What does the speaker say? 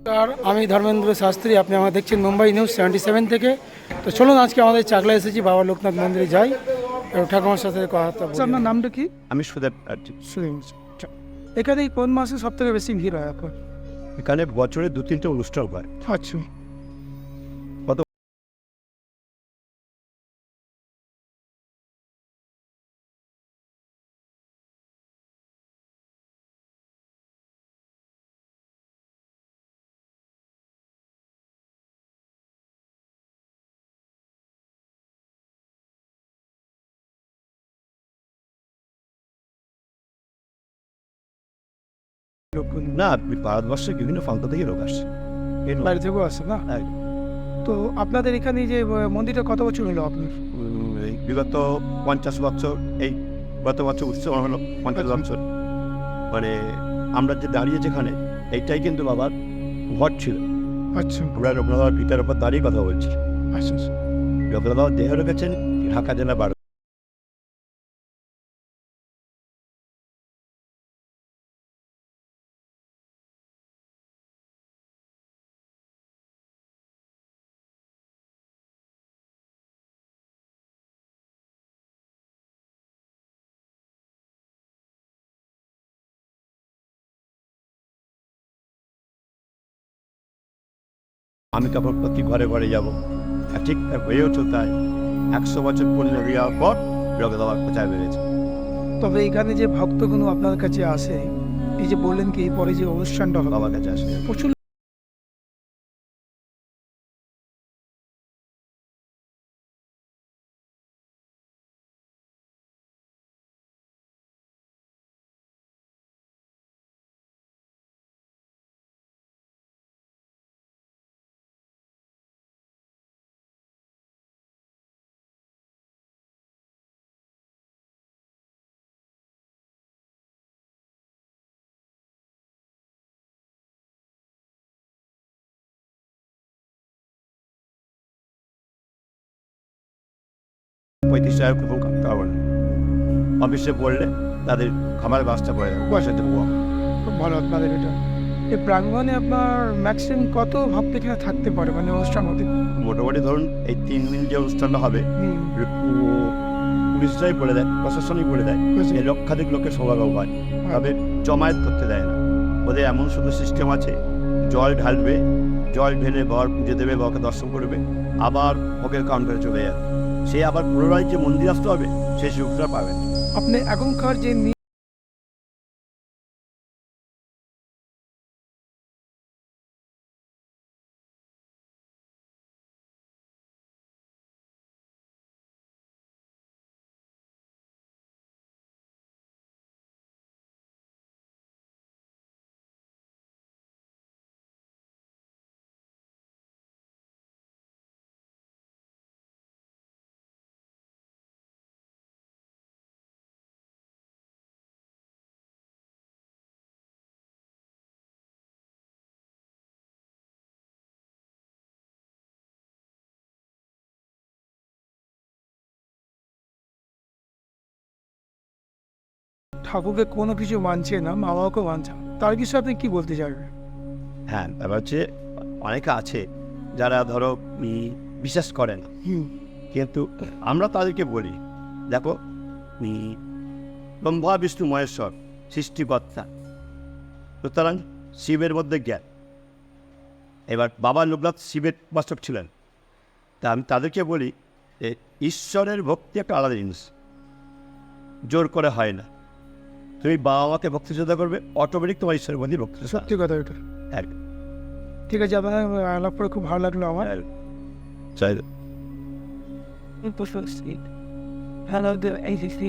আর আমি ধর্মেন্দ্র শাস্ত্রী, আপনি আমাকে দেখছেন মুম্বাই নিউজ 77 থেকে। তো চলুন আজকে আমাদের চাকলা এসেছি, বাবা লোকনাথ মন্দিরে যাই এবং ঠাকুমার সাথে কথা বলি। আপনার নামটা কি? আমি সুদেব। সুনীল। আচ্ছা, এখানে কোন মাসে সব থেকে বেশি ভিড় হয় এখন? এখানে বছরে 2-3টে অনুষ্ঠান হয়। আচ্ছা, কত না, ভারতবর্ষের বিভিন্ন প্রান্ত থেকে লোক আসছে। বাইরে থেকেও আসে না? তো আপনাদের এখানে যে মন্দিরটা কত বছর হলো আপনার? এই বিগত 50 বছর, এই গত বছর উৎসব হলো 50 বছর। মানে আমরা যে দাঁড়িয়ে যেখানে, এইটাই কিন্তু বাবার ঘর ছিল। আচ্ছা আমরা রবীন্দ্রনাথ বাবার পিতার উপর দাঁড়িয়ে কথা বলছি। আচ্ছা। রবীন্দ্রনাথ বাবা দেহ রেখেছেন ঢাকা জেলা বারো। আমি তখন প্রতি ঘরে ঘরে যাবো, আর ঠিকঠাক হয়েওছো তাই। 100 বছর পূর্ণ হয়ে যাওয়ার পর রবীন্দ্রনাথ বাবার কোথায় বেড়েছে। তবে এখানে যে ভক্তগণ আপনার কাছে আসে, এই যে বললেন কি পরে যে অনুষ্ঠানটা হবে বাবার কাছে আসে প্রচুর পঁয়ত্রিশ টাকা কুপন কাটতে হবে না। অফিসে পড়লে তাদের খাবারের ব্যবস্থা করে দেবে, পয়সা দেবো। খুব ভালো আপনাদের এটা। এই প্রাঙ্গণে আপনার ম্যাক্সিমাম কত ভক্ত এখানে থাকতে পারে মানে অনুষ্ঠান হতে? মোটামুটি ধরুন এই 3 দিন যে অনুষ্ঠানটা হবে, পুলিশরাই বলে দেয়, প্রশাসনই বলে দেয়, এই লক্ষাধিক লোকের সমাগম হয়। তবে জমায়েত করতে দেয় না। ওদের এমন শুধু সিস্টেম আছে, জল ঢালবে, জল ঢেলে বর পুজো দেবে, বরকে দর্শন করবে, আবার ওকে কাউন্টারে চলে যাবে। সে আবার পুনরায় যে মন্দির আসতে হবে সেই সুযোগটা পাবেন। আপনি এখনকার যে ঠাকুরকে কোনো কিছু মানছে না, মা বাবাকেও মানছে না, তার বিষয়ে আপনি কি বলতে চাইবেন? হ্যাঁ, ব্যাপার হচ্ছে অনেকে আছে যারা ধরো বিশ্বাস করে না, কিন্তু আমরা তাদেরকে বলি, দেখো ব্রহ্মা বিষ্ণু মহেশ্বর সৃষ্টিকর্তা, সুতরাং শিবের মধ্যে জ্ঞান। এবার বাবা লোকনাথ শিবের উপাসক ছিলেন। তা আমি তাদেরকে বলি যে ঈশ্বরের ভক্তি একটা আলাদা জিনিস, জোর করে হয় না। তুমি বাবা মাকে ভক্তি শ্রদ্ধা করবে, অটোমেটিক তোমার ঈশ্বরের মধ্যে ভক্তি। সত্যি কথা এটা। একদম ঠিক আছে, আপনার আলাপ করে খুব ভালো লাগলো আমার। চাই Hello, the ACC.